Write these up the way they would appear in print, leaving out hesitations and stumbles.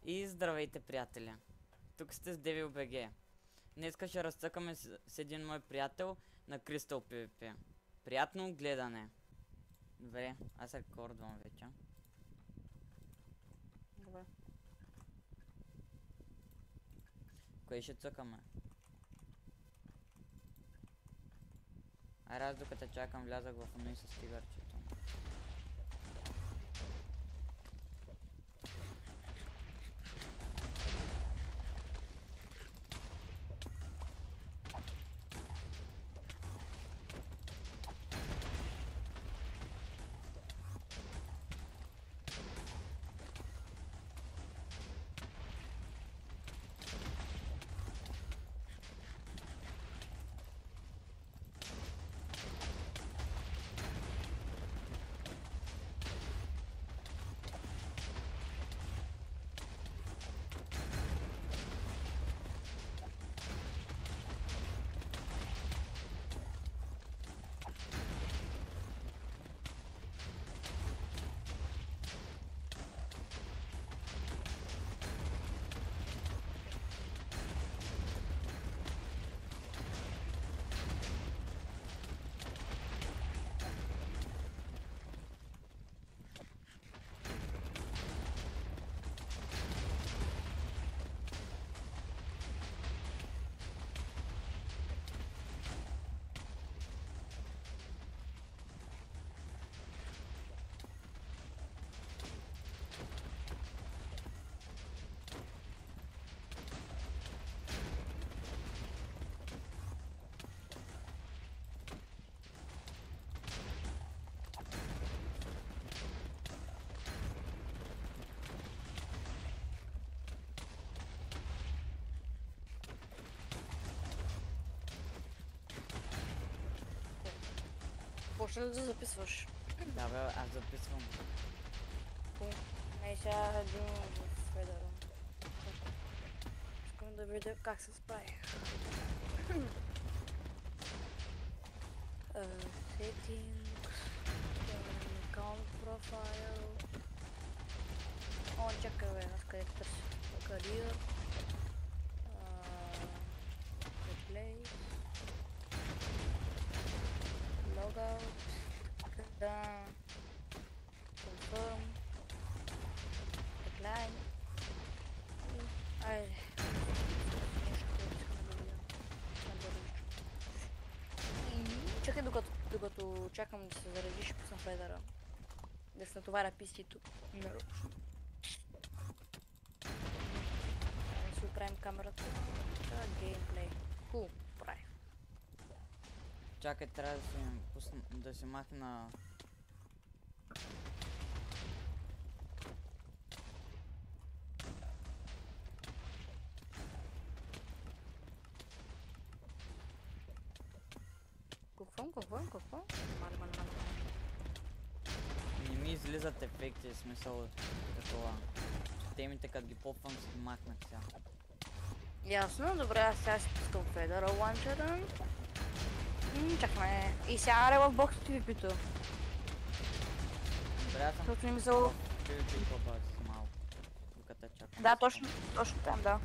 И здравейте, приятели! Тук сте с DevilBG. Днеска ще разцъкаме с един мой приятел на Crystal PvP. Приятно гледане! Добре, аз рекордвам вече. Добре. Кое ще цъкаме? Аз докато чакам влязах в оно и с тигърчето. Почна ли да записваш? Да бе, аз записвам. Не, сега един в Федера. Искам да видя как се справи. Settings, account profile. О, чакай бе, аз къде търся? Career. Replay. Logout. Да. Confirm. Decline. Айде. Нещо, което искам да видя. Чакай докато чакам да се зареди, ще пусна Федера. Да се натоваря пистито. Нарочно. Да си оправим камерата. Геймплей. Хубаво, прави. Чакай, трябва да си махна... Какво? Мали. Не ми излизат ефекти, в смисъл такова. Темите, като ги попвам, си ги махнах сега. Ясно, добре, аз сега си пускам Федера ланчера. Чакаме. И сега аре в бокс PvP-то. Добре, аз съм Защото не мисъл... PvP попа с малко. Докато чакам. Да, точно там, да.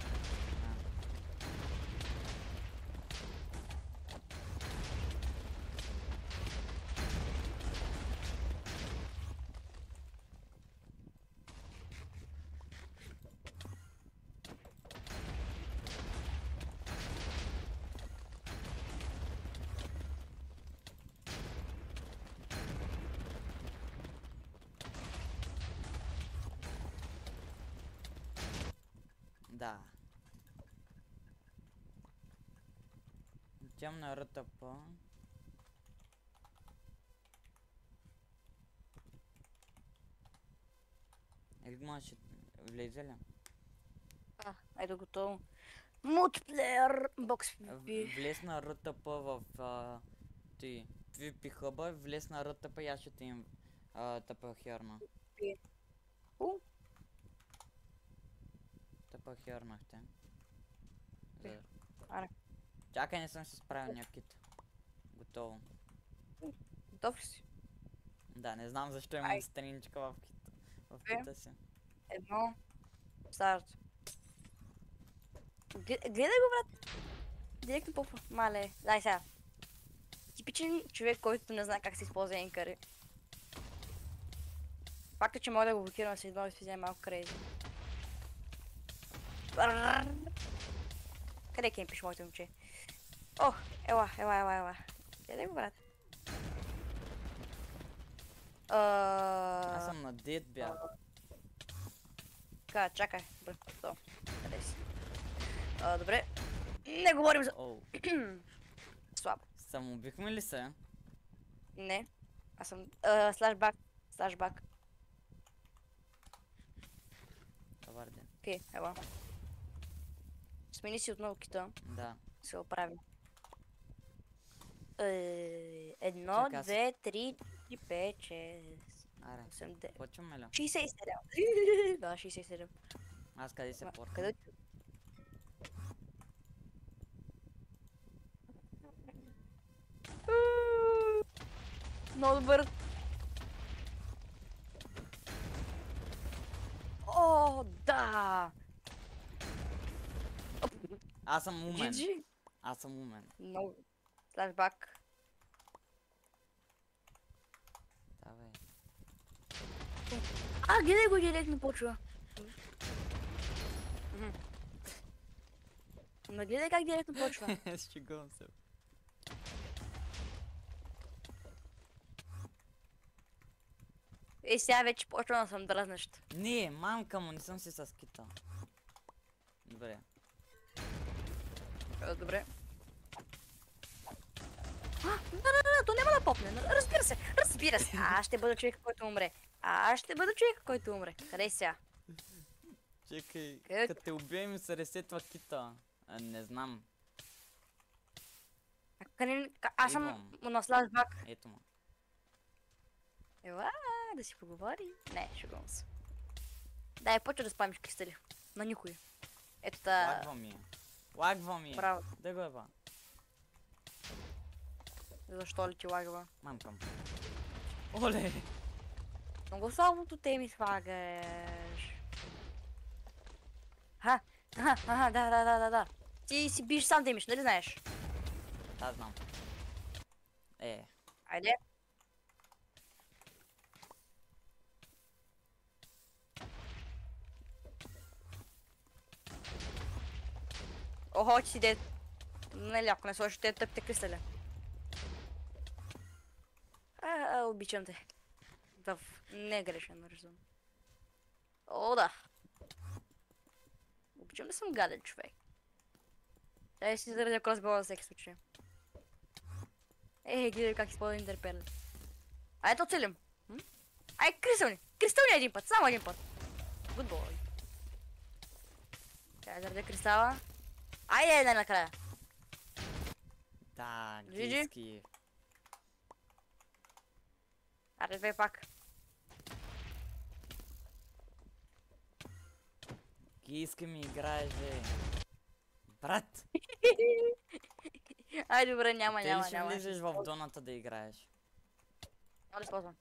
Да. Отивам на РТП. Егма ще влезе ли? Айде готово. Мултиплеер бокс PvP. Влез на РТП в PvP хъба, влез на РТП и аз ще им тъпа херна. Тъпа хернахте. Аре. Чакай, не съм се справил някакит. Готово. Готов ли си? Да, не знам защо имам страничка в кита си. 1, Старото. Гледай го, брат. Директно попа. Мале, дай сега. Типичен човек, който не знае как се използва енкари. Факта, че мога да го блокирам с едно и се малко крейзи. Къде кемпиш, моето момче? О, ела. Гледай го, брат. Аз съм на дед бях. Така, чакай. Бърто. Къде си? Добре. Не говорим за... Оу. Слабо. Самоубихме ли се? Не. Аз съм... Слашбак. Добър ден. Окей, ела. Смени си отново кита. Да. Се оправим. 1, Чакай, аз- 2, 3, 4, 5, 6, Аре, 8, 9... почваме ли? 67. Да, 67. Аз къде се порта? Къде? Много добър. О, да! Аз съм умен. GG. Аз съм умен. Много. Слашбак. Давай. Гледай го, директно почва. Ма гледай как директно почва. Шегувам се. Сега вече почва да съм дразнещ. Не, мамка му, не съм си с кита. Добре. Добре. Да, то няма да попне. Разбира се. Аз ще бъда човек, който умре. Къде си сега? Чекай, Къде? като те убия ми се ресетва кита. Не знам. Аз съм на слашбак. Ето му. Ела, да си поговори. Не, шегувам се. Дай, почва да спамиш кристали. На никой. Ето та... Лагва ми. Браво. Да го еба. Защо ли ти лагва? Мамка му. Оле! Много слабото те ми слагаш. Да. Ти си биш сам демиш, нали знаеш? Да, знам. Айде. Охо, ти си дед. Нали, ако не сложиш те тъпте кристали. Обичам те. В негрешен резон. О, да. Обичам да съм гаден човек. Дай си заради кросбола за всеки случай. Гледай как използва интерпел. Ето целим. Кристални! Кристални един път, само един път. Good boy. Чай, заради кристала. Айде накрая. Да, GG. гейски. Аре, две пак. Гейски ми играеш, бе. Брат! Ай, добре, няма. Ти ли ще влизаш в доната да играеш? Няма да използвам.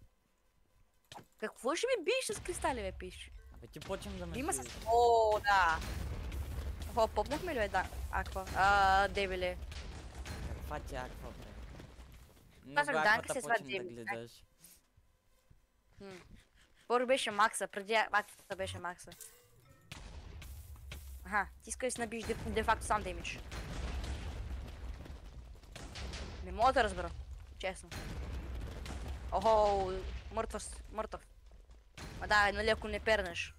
Какво ще ми биеш с кристали, бе, пиш? Абе ти почвам да ме Има с... биеш. О, да. О, попнахме ли, бе, да? Аква. Дебеле. Каква ти аква, бе? Казах, Много Данка аквата се почвам свади. да гледаш. Първо беше Макса, преди аквата беше Макса. Ти искаш да си набиш де-факто сам демидж. Не мога да разбера. Честно. Охо, мъртъв. Да, нали ако не пернеш.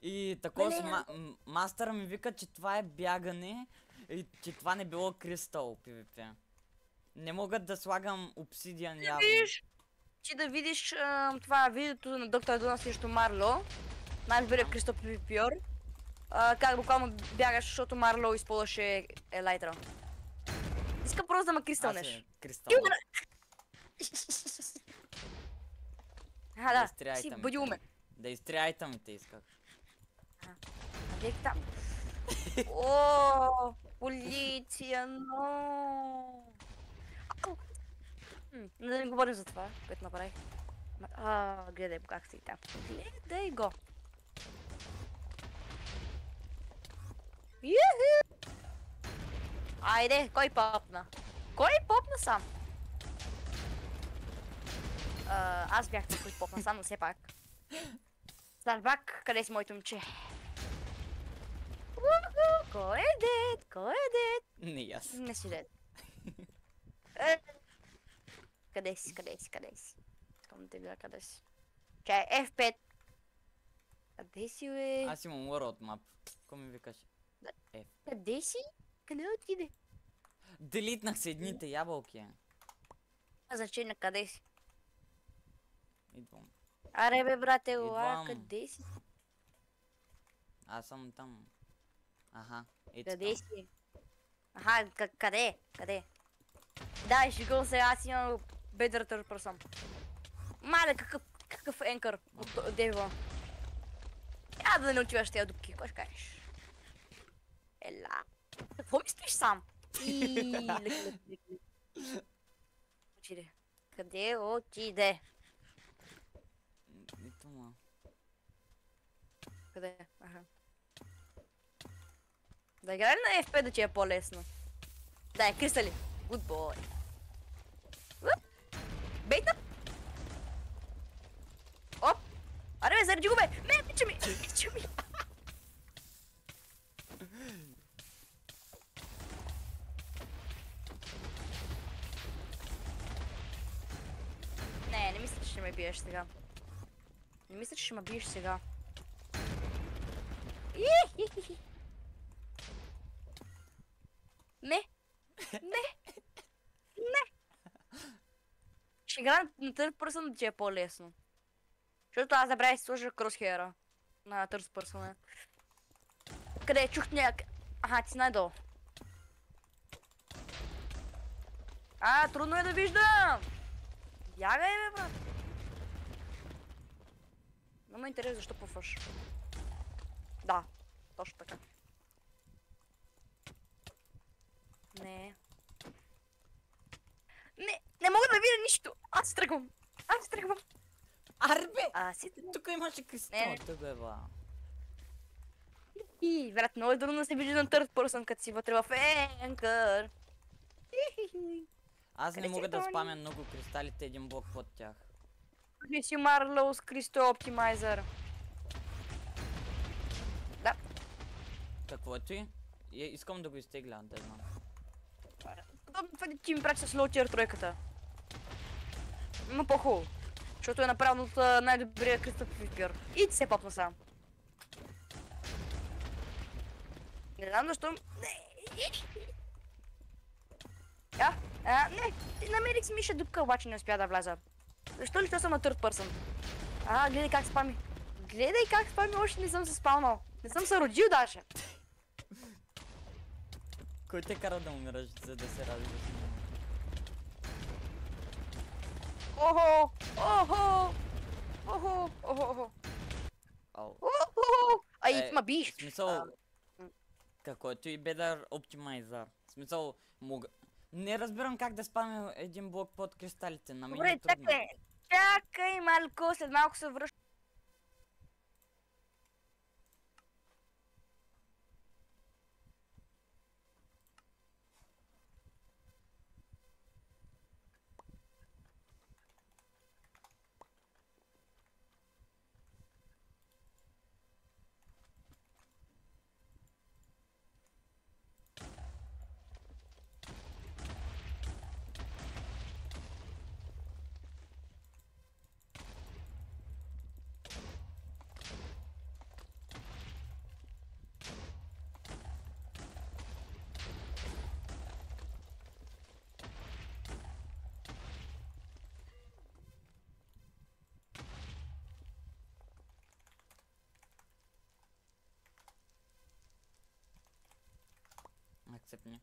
И такова мастъра ми вика, че това е бягане и че това не било кристал PvP. Не могат да слагам обсидиан явно. Ти да видиш това видеото на доктор Дуна срещу Марло. Най-добрият кристал PvP'ор. Как буквално бягаш, защото Марло използваше елайтра. Иска просто да ме кристалнеш. Кристал. Да, си бъди умен. Да изтрия айтъмите исках. Дек там. О, полиция, но. Не говорим за това, което направих. Гледай как си там. Гледай го. Айде, кой попна? Кой попна сам? Аз бях той, който попна сам, но все пак. Старбак, къде си моето момче? Кой е дед? Кой е дед? Не аз. Не си дед. Къде си? Искам да те видя къде си. Чай, F5. Къде си, бе? Аз имам world map. Какво ми викаш? F. Къде си? Къде отиде? Делитнах се едните ябълки. Значение, къде си? Идвам. Аре бе, брате, ела, Идвам. къде си? Аз съм там. Аха, ето Къде там. си? Аха, къде? Къде? Да, шегувам се, аз имам better third person. Мале, какъв енкър от Девила. Я да не отиваш тези дупки, какво ще кажеш? Ела. Какво ми стоиш сам? Леки. Отиде. Къде отиде? Ето ма. Къде? Аха. Да играе ли на FP да ти е по-лесно? Да, Кристали. Good boy. Бейта! Оп! Аре бе, заради го бе! Не, пича ми! Пича ми! Не мисля, че ще ме биеш сега. Не мисля, че ще ме биеш сега. Ихихихи. Не! Ще игра на third person да ти е по-лесно. Защото аз забравя да си сложа кросхера на third person. Къде чух някак? Аха, ти си най-долу. Трудно е да виждам! Бягай, бе, брат! Но ме интересува защо пуфаш. Да, точно така. Не мога да видя нищо! Аз тръгвам! Арбе! Си тръгвам. Тук имаше кристал. Не. Тук е ба. И, брат, много е трудно да се вижда на third person, като си вътре в енкър. Аз не Къде си, мога да Тони? спамя много кристалите един блок под тях. Ти си Марлоус Кристо Оптимайзър. Да. Каквото и. Искам да го изтегля, да знам. Подобно това ти ми прати с лоутиер тройката. Има по-хубаво. Защото е направено от най-добрия Кристо Пипер. И ти се попна сам. Не знам защо... Не, намерих си Миша дупка, обаче не успя да вляза. Защо ли то съм на third person? Гледай как спами. Още не съм се спалнал. Не съм се родил даже. Кой те кара да умираш, за да се радиш? Охо! Ау. Ай, ма биш. В смисъл... Каквото и бедър оптимайзър. В смисъл, мога... Не разбирам как да спамя един блок под кристалите, на мен е Добре, трудно. чакай малко, след малко се връща. Акцепни.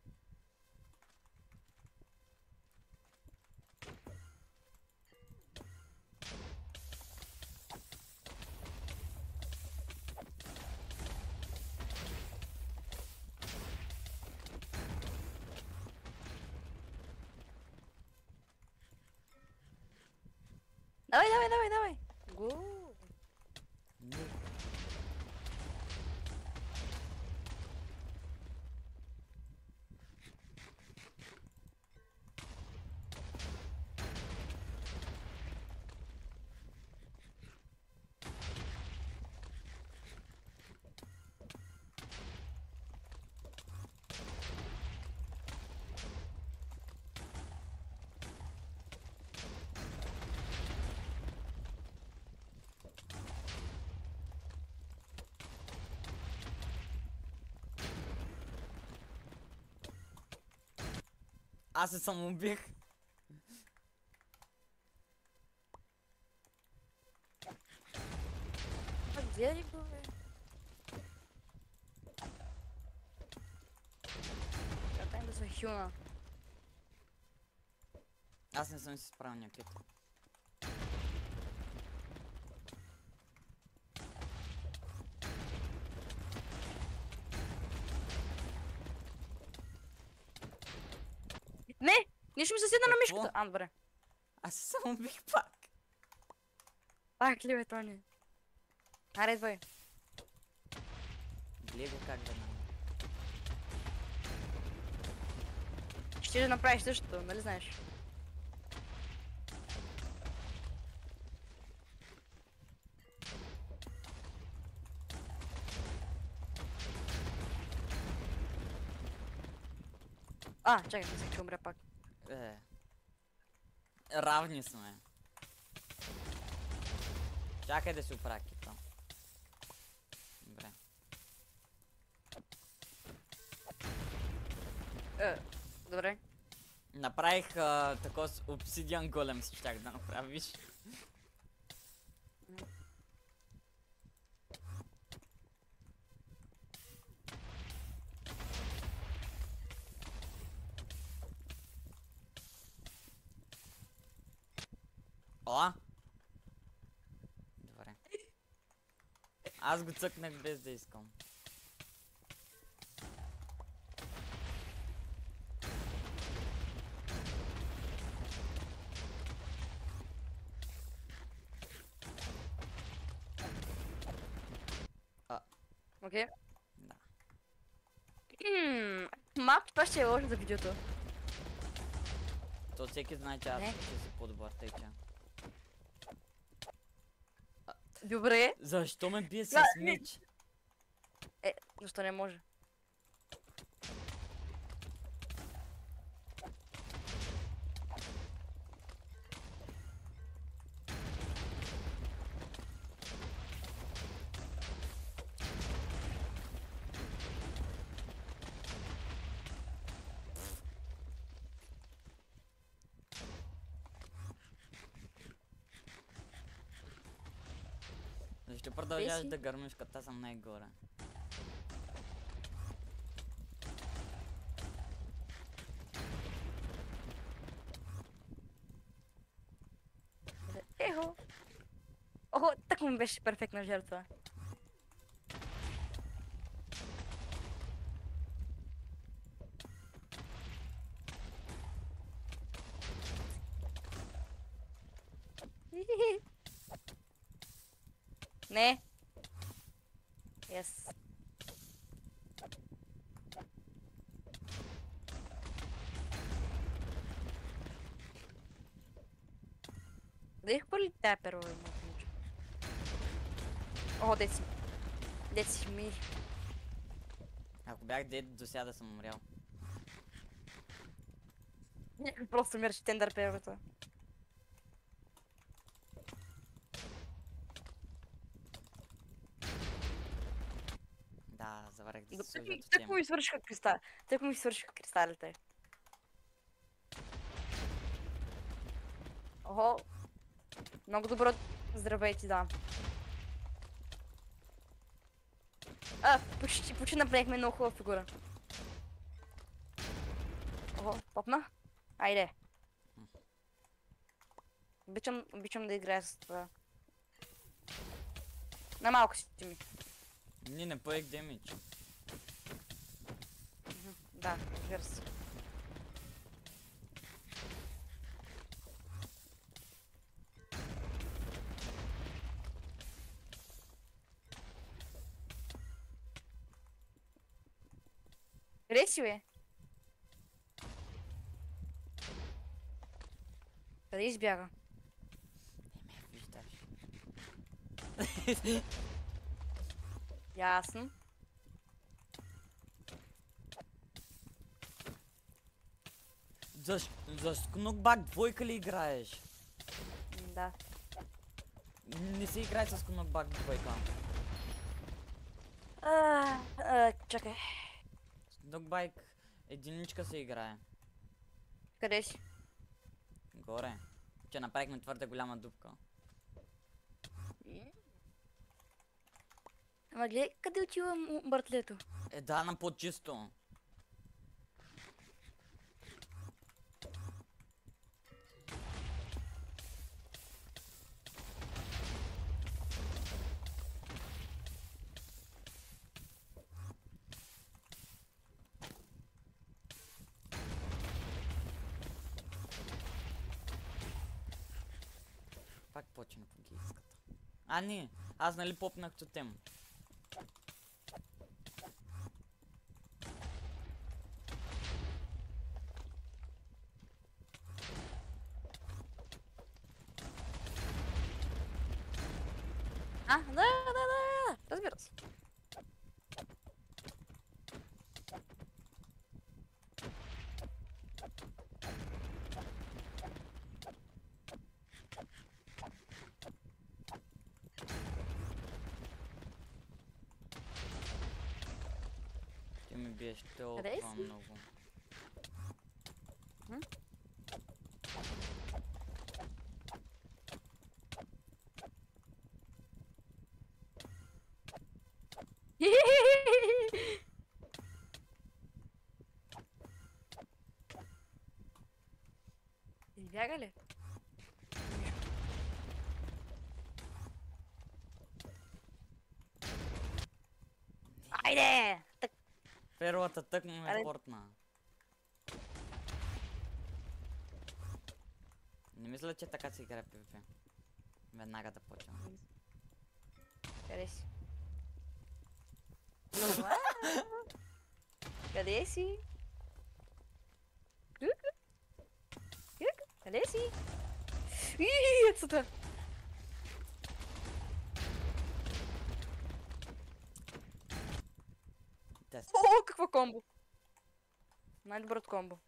Давай. Го. Не. Аз се самоубих. Где ли го, бе? Чакай да се хюна. Аз не съм си справил някакъв. Не! Нещо ми се седна на Какво? мишката. А, добре. Аз се самоубих пак. Пак ли бе, Тони? Аре, бе. Гледай го как да нам. Ще да направиш същото, нали знаеш? Чакай, мислех, че умря пак. Равни сме. Чакай да си оправя кита. Добре. Добре. Направих такова с обсидиан голем си щях да направиш. О! Добре. Аз го цъкнах без да искам. Окей. Да. Малко това ще е лошо за видеото. То всеки знае, че аз Не. ще си по-добър, тъй че. Добре. Защо ме бие с Да, меч? Защо не може? Защо продължаваш си. да гърмиш, като аз съм най-горе? Ехо. Охо, так му беше перфектна жертва. Не. Yes. Да их полетя първо ему. О, деци. Деци ми. Ако бях дед, до сега да съм умрял. Просто мираше тендър първото. Да, заварих да се сложа Так тотем. му свършиха кристали. Так му свършиха кристалите. Охо. Много добро здравей ти дам. Почти направихме много хубава фигура. Охо, попна. Айде. Обичам да играя с това. На малко си ми. Не поех демидж. Да, разбира се. Къде си, бе? Къде избяга? Не ме виждаш. Ясно. За Скнокбак двойка ли играеш? Да. Не се играй с Скнокбак двойка. Чакай. Скнокбак единичка се играе. Къде си? Горе. Че направихме твърде голяма дупка. Ама гледай, къде отива мъртлето? Да, на по-чисто. Пак почна по гейската. А, не, аз нали попнах тотем. Да. Разбира се. Ти ми биеш Къде толкова си? много. М? Избяга ли? Айде! Так, Перлата тъкмо ме Аре. портна. Не мисля, че така се играе PvP. Веднага да почвам. къде си? Къде си? Къде си? Ецата! О, какво комбо! Най-доброто комбо.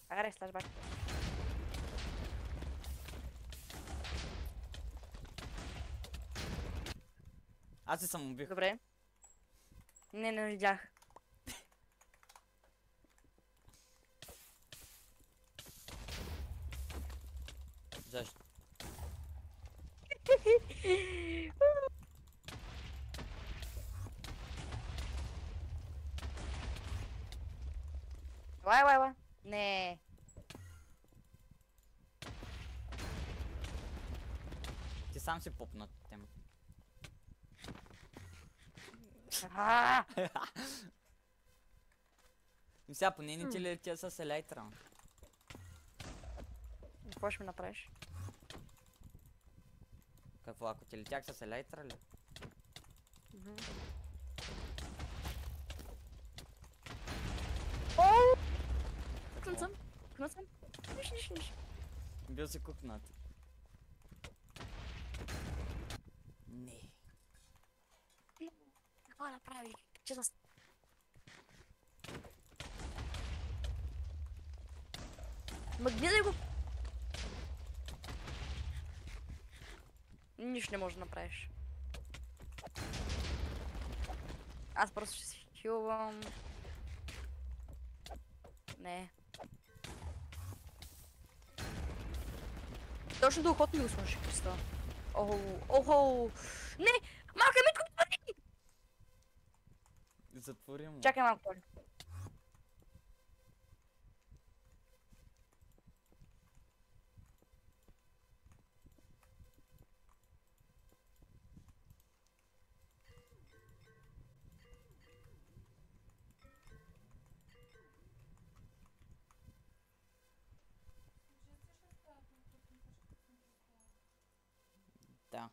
Аре, слаж бак. Аз се самоубих. Добре. Не видях. Защо? Лай. Не. Ти сам си попнат тем. А, И сега поне не ти летя с електра. какво ще ми направиш? Какво, ако ти летях с електра ли? О! Пукнат съм. Нищо. Бил си кукнат. Не. Какво направи? Че за... Ма гледай го! Нищо не можеш да направиш. Аз просто ще си хилвам. Не. Точно до ухото ми го сложи, Христа. Охо. Не! Малка Митко, отвори! Затвори му. Чакай малко, Толи. Да.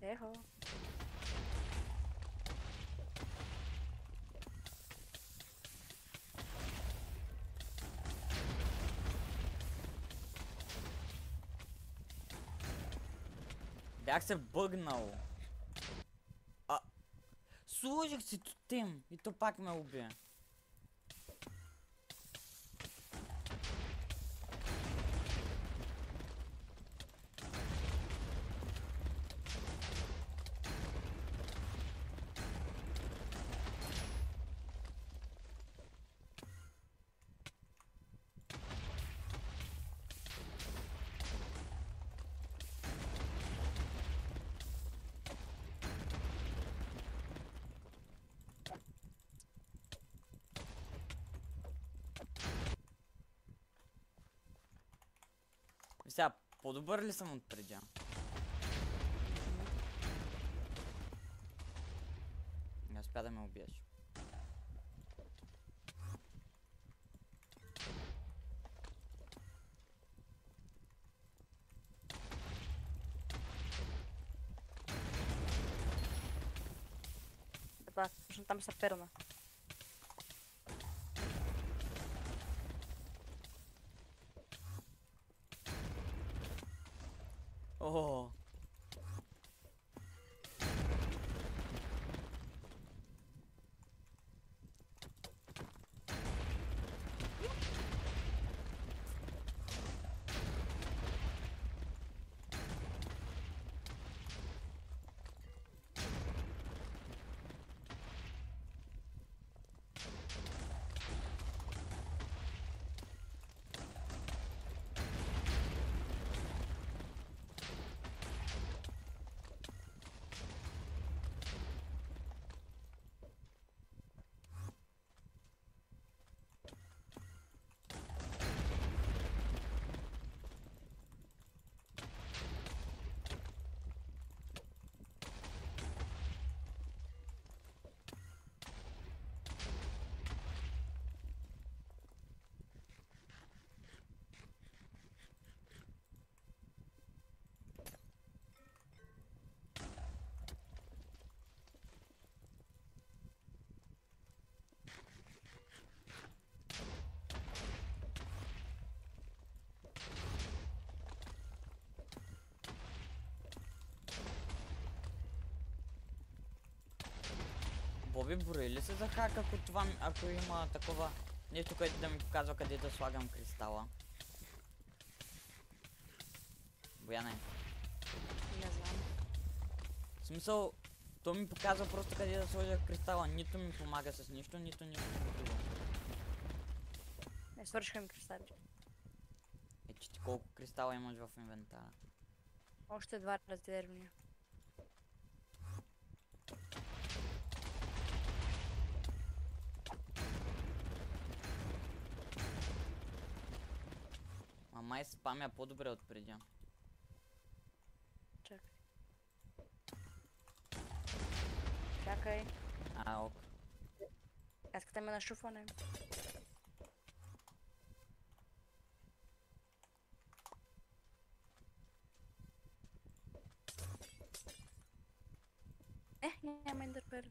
Ехо. Бях се бъгнал. Сложих си тотем и то пак ме уби. Сега, по-добър ли съм от преди? Не успя да ме убиеш. Това, точно там са перна. О. Боби, брои ли се за хак, ако това, ако има такова нещо, което да ми показва къде да слагам кристала? Бояне. Не знам. В смисъл, то ми показва просто къде да сложа кристала, нито ми помага с нищо, нито нищо друго. Не, свършиха ми кристали. Е, че ти колко кристала имаш в инвентара? Още 2 резервни. Май спамя по-добре от преди. Чакай. Чакай. Ок. Искате ме на шуфане. Няма ендерпер.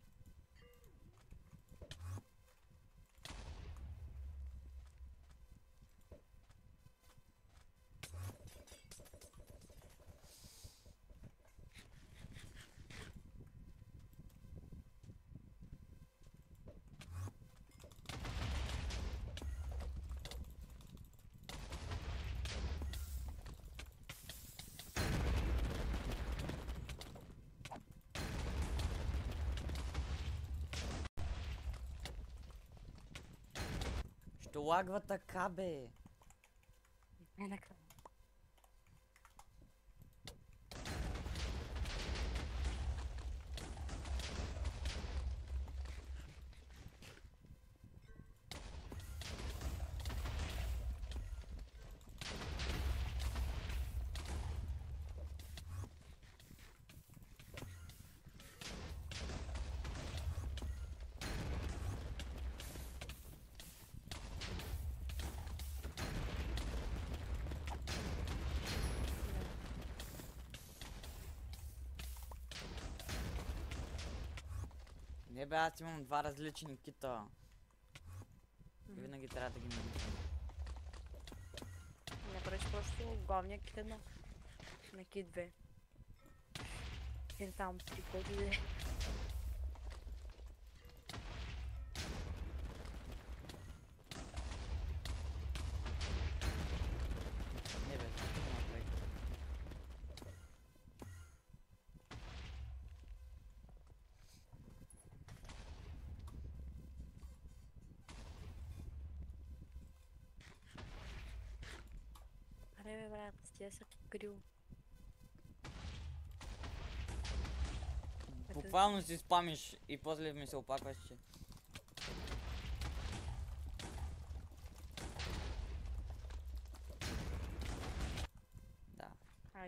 Ще лагва така, бе. Не накрая. Не бе, аз имам 2 различни кита. И винаги трябва да ги меня. Не правиш просто главния кит едно. На кит 2. Един там 3 който иде. Не бе, това има проект. Аре бе брат, тия са крил. Буквално си спамиш и после ми се опакваш, че...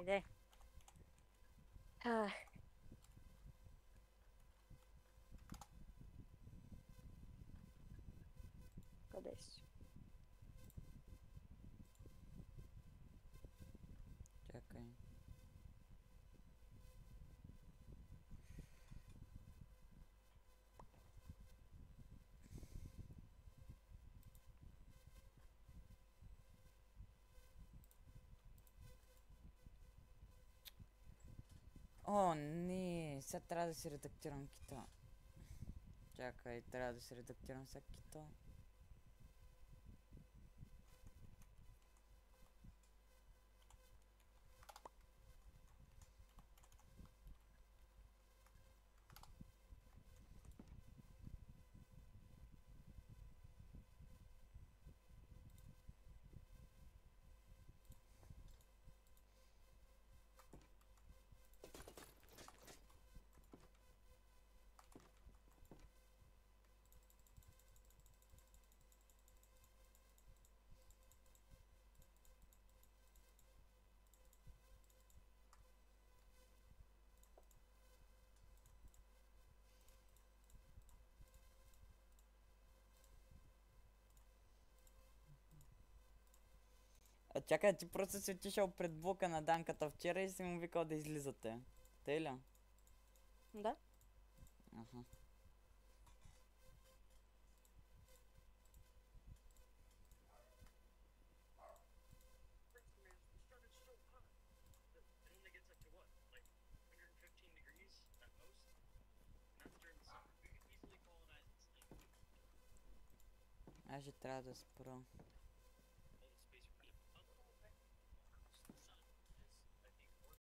Айде. Ах. Къде си? Чакай. О, не, сега трябва да си редактирам кита. Чакай, трябва да си редактирам сега кита. А чакай, ти просто си отишъл пред блока на Данката вчера и си му викал да излизате. Тъй ли? Да? Аха. Аз ще трябва да спра.